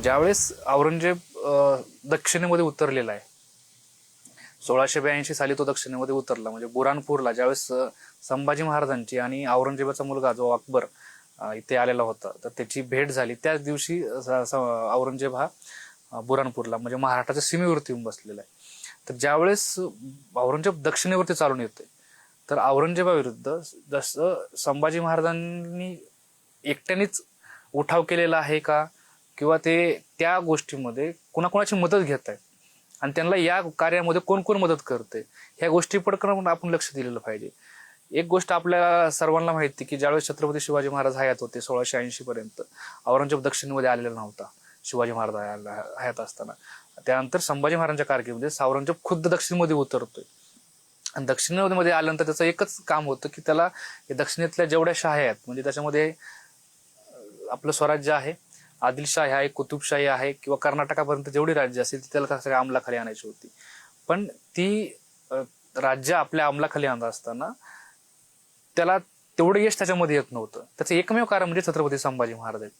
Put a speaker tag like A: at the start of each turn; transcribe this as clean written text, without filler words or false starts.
A: ज्यावेळेस औरंगजेब दक्षिणेमध्ये उतरलेला आहे, 1682 साली तो दक्षिणेमध्ये उतरला, म्हणजे बुरानपूरला ज्यावेळेस संभाजी महाराजांची आणि औरंगजेबाचा मुलगा जो अकबर इथे आलेला होता, तर त्याची भेट झाली. त्याच दिवशी औरंगजेब हा बुरानपूरला म्हणजे महाराष्ट्राच्या सीमेवरती येऊन बसलेला आहे. तर ज्यावेळेस औरंगजेब दक्षिणेवरती चालून येतोय, तर औरंगजेबाविरुद्ध जसं संभाजी महाराजांनी एकट्यानेच उठाव केलेला आहे का, किंवा ते त्या गोष्टीमध्ये कुणाकुणाची मदत घेत आहेत आणि त्यांना या कार्यामध्ये कोण कोण मदत करते, ह्या गोष्टी पडकन आपण लक्ष दिलेलं पाहिजे. एक गोष्ट आपल्या सर्वांना माहिती की ज्यावेळेस छत्रपती शिवाजी महाराज हयात होते 1680 पर्यंत, औरंगजेब दक्षिणेमध्ये आलेला नव्हता शिवाजी महाराज हयात असताना. त्यानंतर संभाजी महाराजांच्या कारकिर्दीमध्ये औरंगजेब खुद्द दक्षिणेमध्ये उतरतोय आणि दक्षिणेमध्ये आल्यानंतर त्याचं एकच काम होतं की त्याला दक्षिणेतल्या जेवढ्या शाह्या आहेत, म्हणजे त्याच्यामध्ये आपलं स्वराज्य आहे, आदिलशाही आहे, कुतुबशाही आहे, किंवा कर्नाटकापर्यंत जेवढी राज्य असेल ती त्याला सगळ्या अंमलाखाली आणायची होती. पण ती राज्य आपल्या अंमलाखाली आणत असताना त्याला तेवढं यश त्याच्यामध्ये येत नव्हतं. त्याचं एकमेव कारण म्हणजे छत्रपती संभाजी महाराज आहेत.